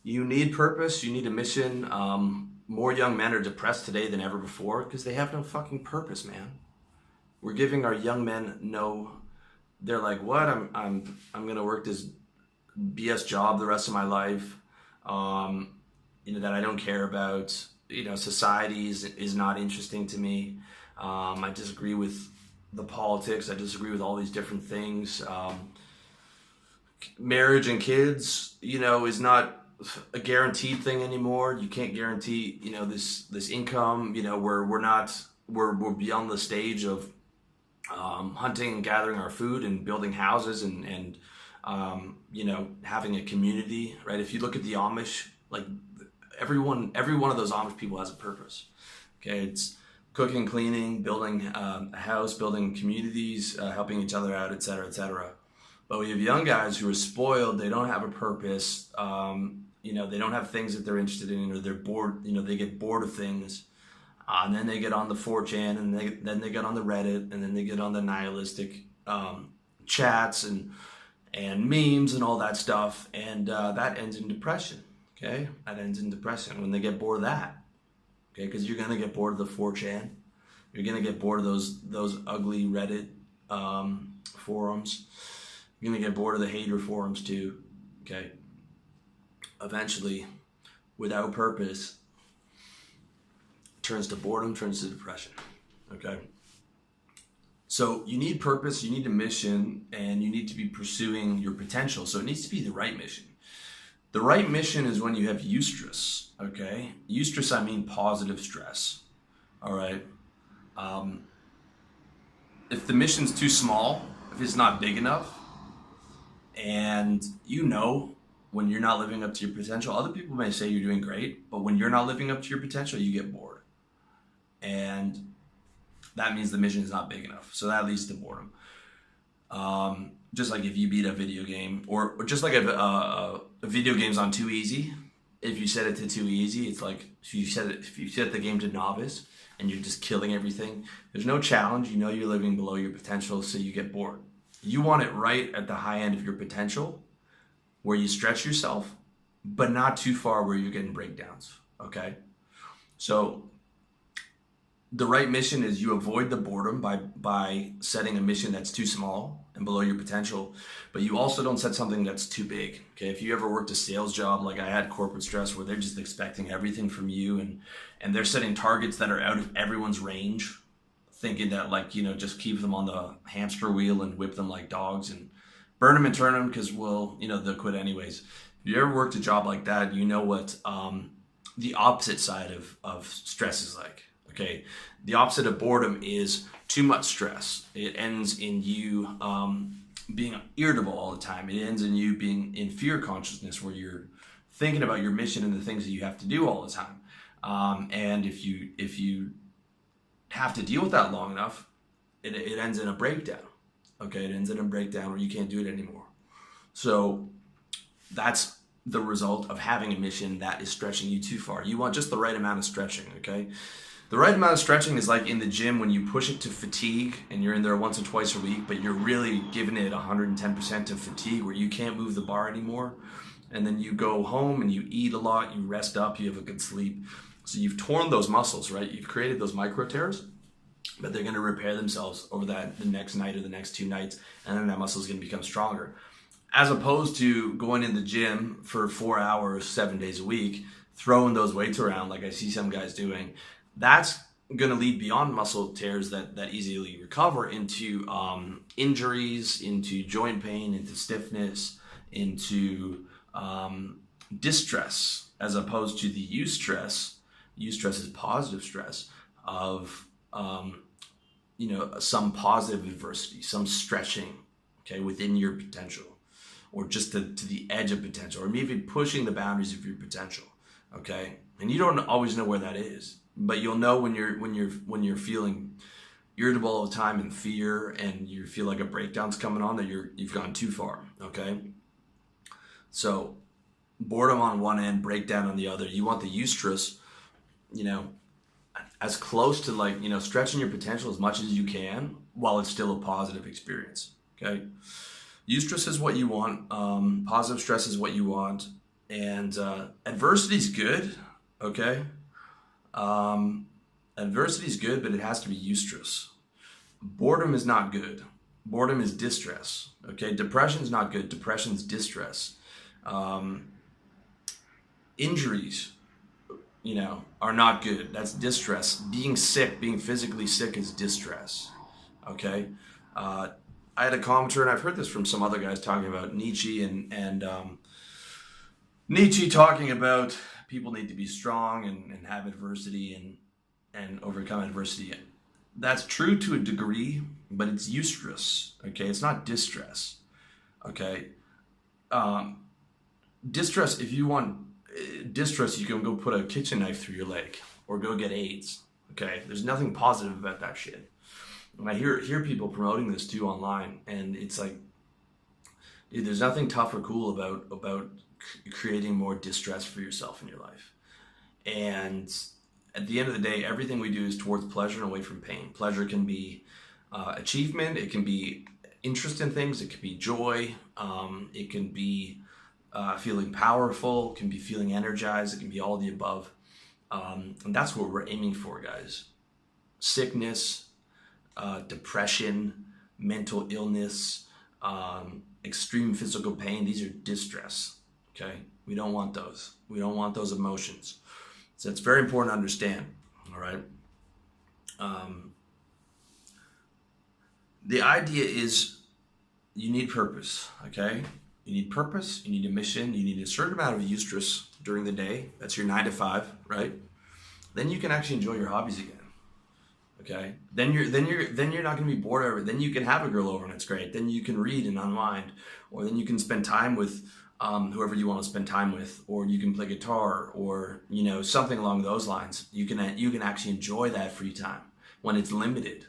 You need purpose, you need a mission. More young men are depressed today than ever before because they have no fucking purpose, man. We're giving our young men no. They're like, what? I'm gonna work this BS job the rest of my life. That I don't care about. Society is not interesting to me. I disagree with the politics. I disagree with all these different things. Marriage and kids, is not a guaranteed thing anymore. You can't guarantee, this income. We're beyond the stage of hunting and gathering our food and building houses and having a community, right? If you look at the Amish, like every one of those Amish people has a purpose. Okay, it's cooking, cleaning, building a house, building communities, helping each other out, etc., etc. But we have young guys who are spoiled. They don't have a purpose. They don't have things that they're interested in, or they're bored. They get bored of things, and then they get on the 4chan, and then they get on the Reddit, and then they get on the nihilistic chats and memes and all that stuff, and that ends in depression. Okay, that ends in depression when they get bored of that. Okay, because you're gonna get bored of the 4chan. You're gonna get bored of those ugly Reddit forums. You're gonna get bored of the hater forums too. Okay. Eventually, without purpose, turns to boredom, turns to depression. Okay. So you need purpose, you need a mission, and you need to be pursuing your potential. So it needs to be the right mission. The right mission is when you have eustress, okay? Eustress, I mean positive stress, all right? If the mission's too small, if it's not big enough, and when you're not living up to your potential, other people may say you're doing great, but when you're not living up to your potential, you get bored. And that means the mission is not big enough. So that leads to boredom. Just like if you beat a video game, or just like a video game's on too easy. If you set it to too easy, it's like if you set the game to novice and you're just killing everything, there's no challenge. You're living below your potential, so you get bored. You want it right at the high end of your potential, where you stretch yourself, but not too far where you're getting breakdowns. Okay, so the right mission is you avoid the boredom by setting a mission that's too small and below your potential, but you also don't set something that's too big. Okay, if you ever worked a sales job, like I had corporate stress, where they're just expecting everything from you, and they're setting targets that are out of everyone's range, thinking that just keep them on the hamster wheel and whip them like dogs and burn them and turn them because they'll quit anyways. If you ever worked a job like that, you know what the opposite side of stress is like. Okay, the opposite of boredom is too much stress. It ends in you being irritable all the time. It ends in you being in fear consciousness, where you're thinking about your mission and the things that you have to do all the time. And if you have to deal with that long enough, it ends in a breakdown. Okay, it ends in a breakdown where you can't do it anymore. So that's the result of having a mission that is stretching you too far. You want just the right amount of stretching. Okay. The right amount of stretching is like in the gym when you push it to fatigue and you're in there once or twice a week, but you're really giving it 110% to fatigue where you can't move the bar anymore. And then you go home and you eat a lot, you rest up, you have a good sleep. So you've torn those muscles, right? You've created those micro tears, but they're going to repair themselves over the next night or the next 2 nights, and then that muscle is going to become stronger. As opposed to going in the gym for 4 hours, 7 days a week, throwing those weights around like I see some guys doing. That's going to lead beyond muscle tears that easily recover into injuries, into joint pain, into stiffness, into distress, as opposed to the eustress. Eustress is positive stress of some positive adversity, some stretching, okay, within your potential, or just to the edge of potential, or maybe pushing the boundaries of your potential. Okay, and you don't always know where that is. But you'll know when you're feeling irritable all the time and fear, and you feel like a breakdown's coming on, that you've gone too far. Okay, so boredom on one end, breakdown on the other. You want the eustress, as close to stretching your potential as much as you can while it's still a positive experience. Okay, eustress is what you want. Positive stress is what you want. And adversity is good, okay? Adversity is good, but it has to be eustress. Boredom is not good. Boredom is distress, okay? Depression is not good. Depression is distress. Injuries, are not good. That's distress. Being sick, being physically sick is distress, okay? I had a commenter, and I've heard this from some other guys talking about Nietzsche and Nietzsche talking about people need to be strong and have adversity and overcome adversity. That's true to a degree, but it's eustress, okay? It's not distress, okay? Distress, if you want distress, you can go put a kitchen knife through your leg or go get AIDS, okay? There's nothing positive about that shit. And I hear people promoting this too online, and it's like, dude, there's nothing tough or cool about creating more distress for yourself in your life. And at the end of the day, everything we do is towards pleasure and away from pain. Pleasure can be achievement, it can be interest in things, it can be joy, it can be feeling powerful, it can be feeling energized, it can be all the above. And that's what we're aiming for, guys. Sickness, depression, mental illness, extreme physical pain, these are distress, okay? We don't want those. We don't want those emotions. So it's very important to understand, all right? The idea is you need purpose, okay? You need purpose, you need a mission, you need a certain amount of eustress during the day. That's your 9 to 5, right? Then you can actually enjoy your hobbies again. Okay. Then you're not going to be bored of it. Then you can have a girl over and it's great. Then you can read and unwind, or then you can spend time with whoever you want to spend time with, or you can play guitar, or something along those lines. You can actually enjoy that free time when it's limited.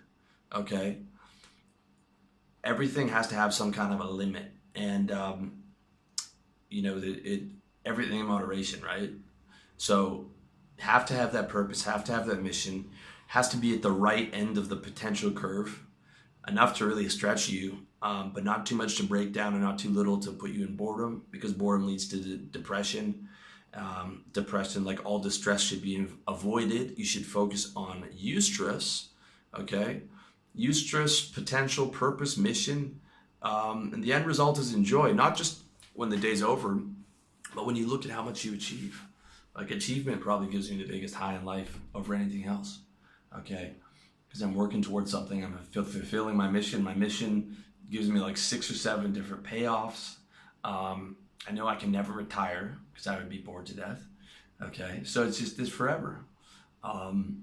Okay. Everything has to have some kind of a limit, and everything in moderation, right? So have to have that purpose, have to have that mission. Has to be at the right end of the potential curve, enough to really stretch you, but not too much to break down and not too little to put you in boredom, because boredom leads to depression. Depression, like all distress, should be avoided. You should focus on eustress, okay? Eustress, potential, purpose, mission, and the end result is enjoy, not just when the day's over, but when you look at how much you achieve. Like, achievement probably gives me the biggest high in life over anything else. Okay, because I'm working towards something, I'm fulfilling my mission. My mission gives me like 6 or 7 different payoffs. I know I can never retire because I would be bored to death. Okay, so it's just this forever. And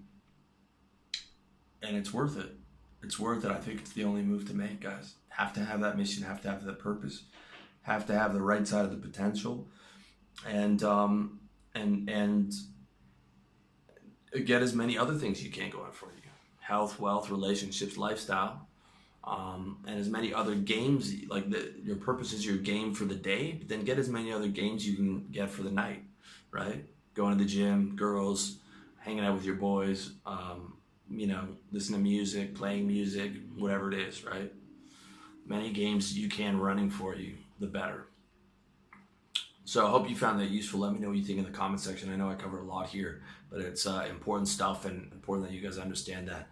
it's worth it. It's worth it. I think it's the only move to make, guys. Have to have that mission, have to have that purpose, have to have the right side of the potential, and get as many other things you can going for you. Health, wealth, relationships, lifestyle, and as many other games. Like your purpose is your game for the day, but then get as many other games you can get for the night, right? Going to the gym, girls, hanging out with your boys, listen to music, playing music, whatever it is, right? Many games you can running for you, the better. So I hope you found that useful. Let me know what you think in the comment section. I know I covered a lot here, but it's important stuff and important that you guys understand that.